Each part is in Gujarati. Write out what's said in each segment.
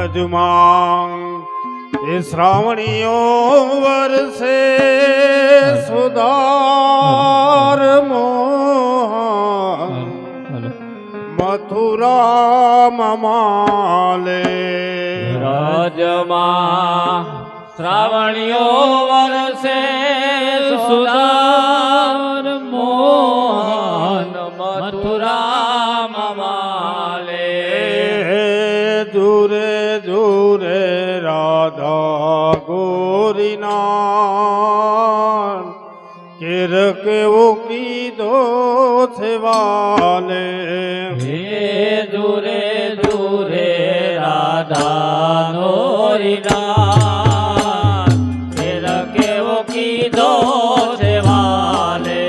વ્રજમાં એ શ્રાવણીઓ વરસે સુધાર મોહન મથુરા મમાલે રાજમાં શ્રાવણીઓ વરસે સુધાર મોહન મથુરા મમાલે દૂરે દૂરે રાધા ગોરીના કેર કેવો કીધો છે વાલે હે દૂરે દૂરે રાધા નોરીના કેર કેવો કીધો છે વાલે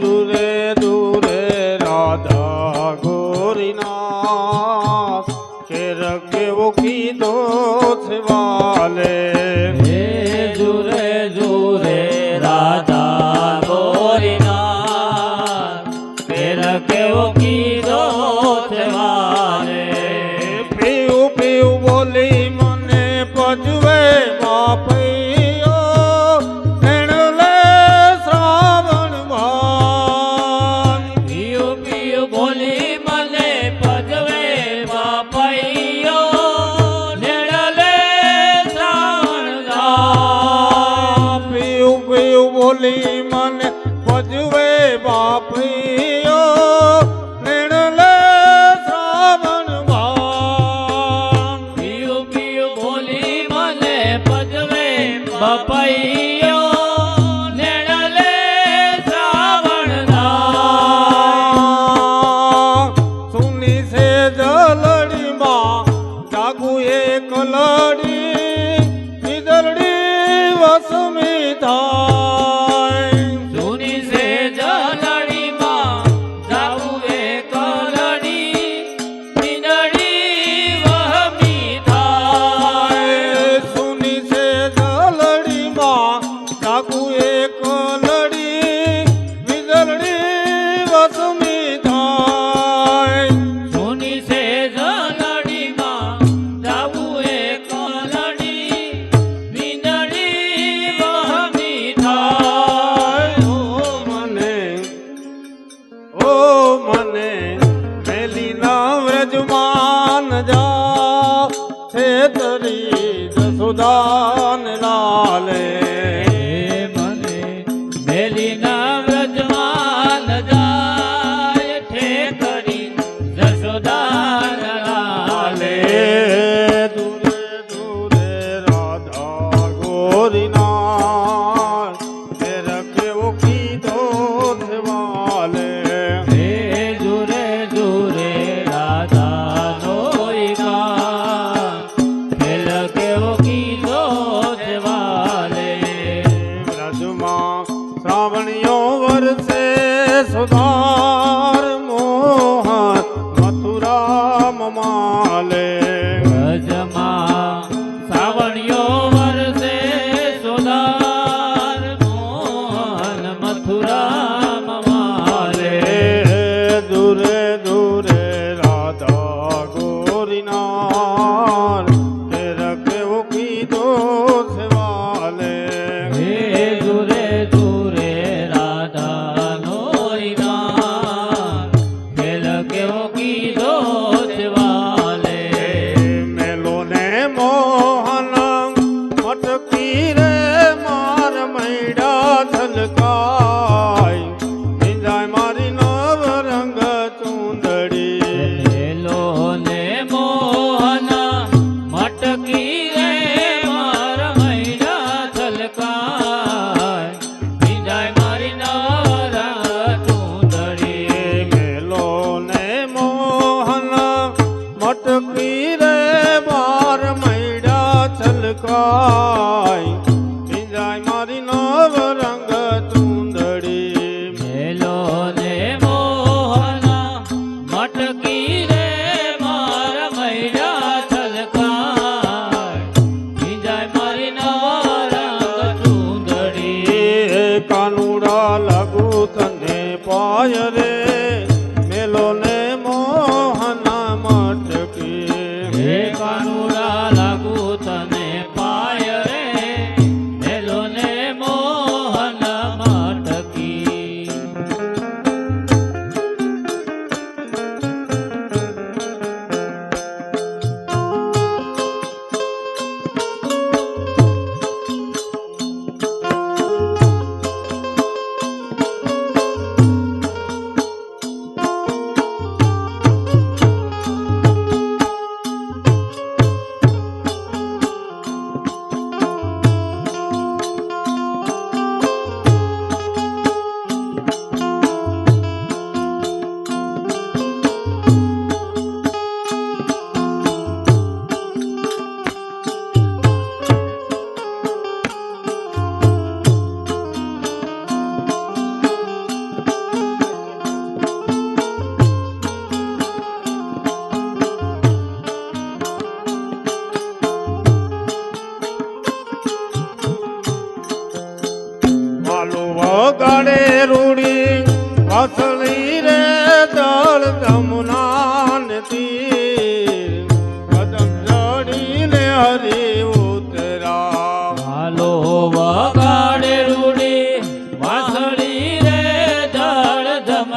દૂરે દૂરે રાધા ગોરીના કેર કેવો કીધો છે વાલે હે દૂરે દૂરે રાધા ગોરીના કેર કેવો કીધો છે વાલે પીવું પીવું બોલી મને પજવે બાપૈયો એણલે શ્રાવણ ભાન પિયું પિયું બોલી મને પજવે બાપૈયો નેળલે શ્રાવણ ગામ પીવું પીવું બોલી મને પજવે બાપૈયો એણલે શ્રાવણ ભાન પિયું પિયું બોલી મને પજવે બાપૈયો નેળલે શ્રાવણ ગામ સુની છે જલડીમાં જાગુ એક લડી નિદરડી વસમી થાય સુની સે જલડીમાં જાવું એક લડી મીંદડી વહમી થાય સુની છે જલડીમાં જાગુ એક લડી વિદરડી વસમી થાય સુની સે જલડીમાં જાવું એક લડી મીંદડી વહમી થાય ઓ મને પેલી ના વ્રજમાન જા છે તરી જસુદાન લાલે મને મેલીના વ્રજમાન જાય ઠેકરી જશોદાન લાલે દૂરે દૂરે રાધા ગોરીના તેર કેવો કીધો છે વાલે હે દૂરે દૂરે રાધા નોરીના ખેલ કેવો કીધો છે વાલે વ્રજમાં શ્રાવણીઓ વરસે સુધાર મોહન મથુરા મમાલે વ્રજમાં સાવણીઓ વરસે સોદાર મોહન મથુરા મમાલે દૂરે દૂરે રાધા ગોરીના તેર કેવો કીધો છે વાલે હે દૂરે દૂરે રાધા નોરીના ખેલ કેવો કીધો છે વાલે મેલો ને મોહન મટકી રે માર મૈડા છલકાય નિંજાય મારી નવ રંગ ચૂંદડી હેલો ને મોહન મટકી રે માર મૈડા છલકાય વિદાય મારી નવરા ચૂંદડી મેલો ને મોહન મટકી રે માર મૈડા છલકાય નિંજાય મારી નવ રંગ ચૂંદડી હેલો ને મોહન મટકી રે માર મૈડા છલકાય વિદાય મારી નવરા ચૂંદડી કાનુડા લાગુ તને પાય રે મેલો ને મોહન મટકી હે કાન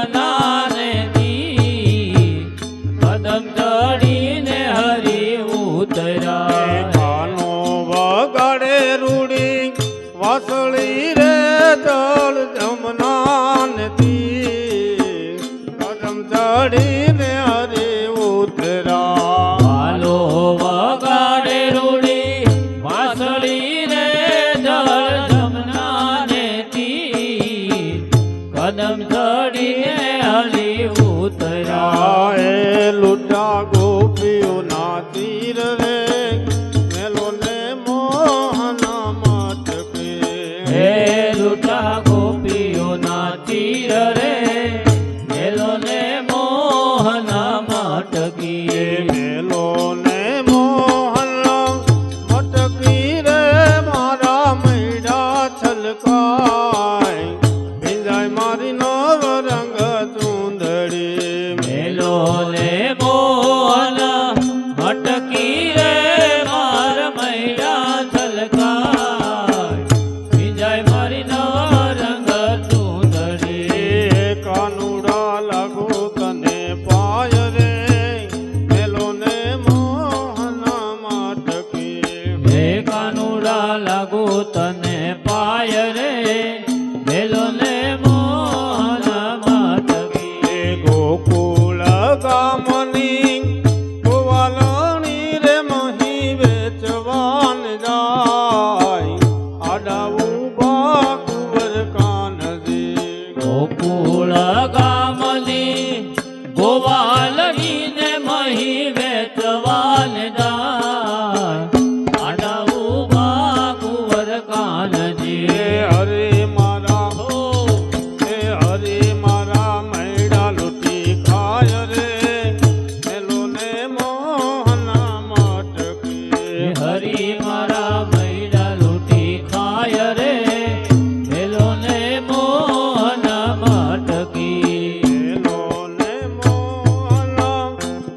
જમનાને દી કદમ ચડીને હરી ઉતર્યા કાનો વગાડે રૂડી વાસળી રે જળ જમના નદી કદમ ચડીને હરી ઉતરા હાલો વગાડે રૂડી વાસળી રે જળ જમનાને દી કદમ ચડીને હરી ઉતર્યા એ લુટા ગોપીઓ ના તીર રે મેલો ને મોહન મટકે હે લૂટા ગોપીઓના તીર રે મેલો ને મોહન મટકી મેલો ને મોહન મટકી રે મારા મૈડા છલકાય ભીંજાય મારી નવ રંગ ચૂંદડી મેલો ને મોહન મટકી રે માર મૈડા છલકાય વિજય મારી નવ રંગ ચૂંદડી કાનુડા લાગુ તને પાય રે મેલો ને મોહન મટકી હે કાનુડા લાગુ તને પાય રે મેલો ને મોહન મટકી ગોકુળ ગામની ગોવાલણી રે મહી વેચવાન જાય આડાવું બાકુવર કાનજી ગોકુળ ગામની ગોવાલડીને મહી વેચવાન જાય આડાવું બાકુવર કાનજી હરે મારા હરે મારા મૈડા લૂટી ખાય રે મેલો ને મોહન મટકી હરી મારા મૈડા લૂટી ખાય રે મેલો ને મોહન મટકી મેલો ને મોહન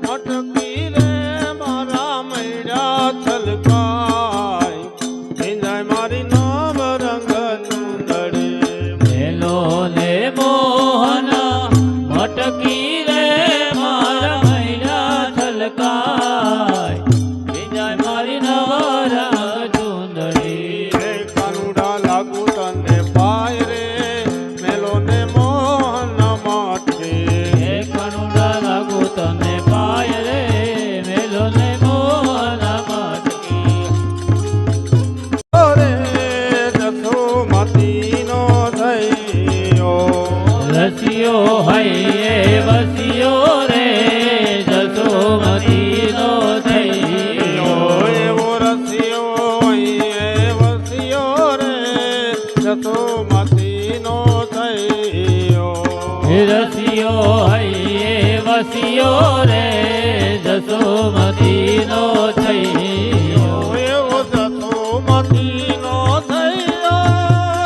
મટકી રે મારા મૈડા છલકાય ભીંજાય મારી નવ રંગ ચૂંદડી મેલો ને મોહન મટકી રે મારા મૈડા છલકાય વિજય મારી નવરંગ ચૂંદડી હે કાનુડા લાગુ તને પાય રે મેલો ને મોહન મટકી હે કનુડા લાગુ તને પાય રે મેલો ને મોહન મટકી રે જસોમતીનો થયો રસિયો હૈયે વસિયો રે જસોમતીનો થયો એવો રસ્યો એ વસ્યો રે જસોમતીનો થયો રસિયો હૈયે વસિયો રે જસોમતીનો થયો એવો જસોમતીનો થયો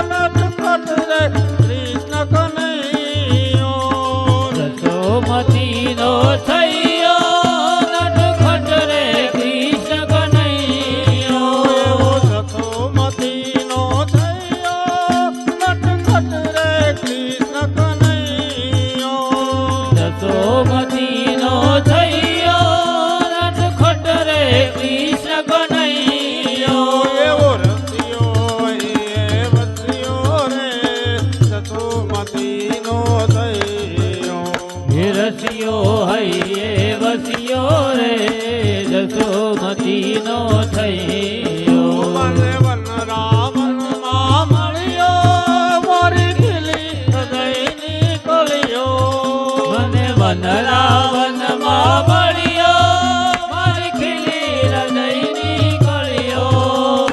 નટખટ રે કૃષ્ણ કનૈયો જસોમતીનો થયો નટખટ રે કૃષ્ણ કનૈયો એવો જસોમતીનો થયો નટખટ રે કૃષ્ણ કનૈયો જસોમતીનો થયો નટખટ રે કૃષ્ણ કનૈયો એવો રસ્યો એ વસ્યો રે જસોમતીનો થયો રસિયો હૈયે વસિયો રે જસોમતીનો થયો મને વન રાવણમાં મળ્યો મારી ખીલી હૃદયની કળીઓ મને વનરાવનમાં મળ્યો મારી ખીલી હૃદયની કળીઓ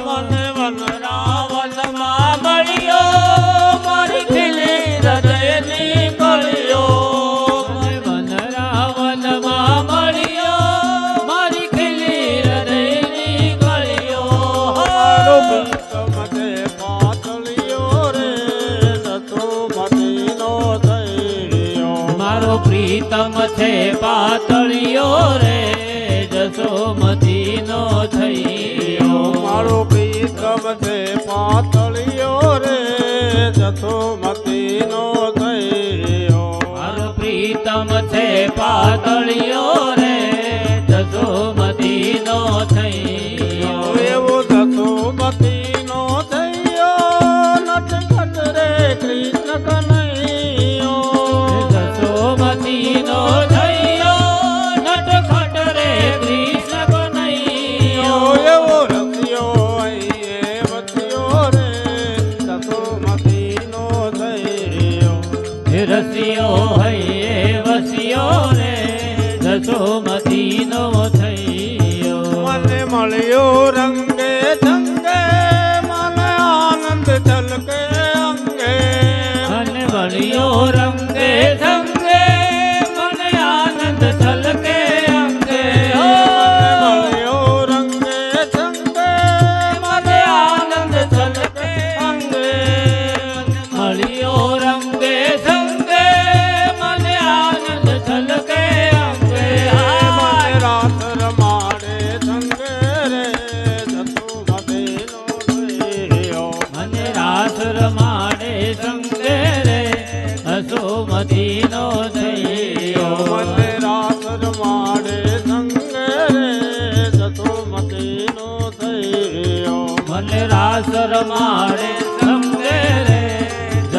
મને વન રાવણમાં મળ્યો મારી ખીલી હૃદયની કળીઓ મને વનરાવનમાં મળ્યો મારી ખીલી હૃદયની કળીઓ મારો મતે પાતળીઓ રે જસોમતીનો થયો મારો પ્રીતમ છે પાતળિયો રે જસોમતીનો થયો મારો પ્રીતમ છે પાતળીઓ રે જસોમતીનો થયો મારો હૈયે વસ્યો રે જસોમતીનો થયો મને મળ્યો રંગે ચંગે મને આનંદ છલકે અંગે મને મળ્યો રંગે સંગે મને આનંદ છલકે અંગે હો. મળ્યો રંગે ચંગે મને આનંદ છલકે અંગે મળ્યો રંગે સંગે મને આનંદ છલકે અંગે મને રાત રમાડે સંગે રે જસોમતીનો થયો મને રાસ રમાડે સંગે રે જસોમતીનો થયો મને રાત રમાડે સંગે રે જસોમતીનો થયો મને રાસ રમાડે સંગે રે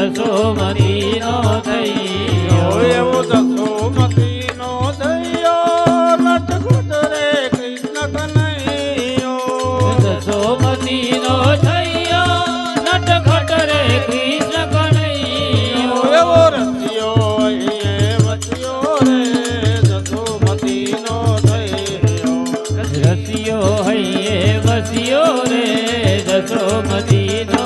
જસોમતીનો થયો એવો જસોમતીનો થયો નટખટ રે કૃષ્ણ કનૈયો જસોમતીનો થયો નટખટ રે કૃષ્ણ કનૈયો એવો રસ્યો એ વસ્યો રે જસોમતીનો થયો રસિયો હૈયે વસ્યો રે જસોમતીનો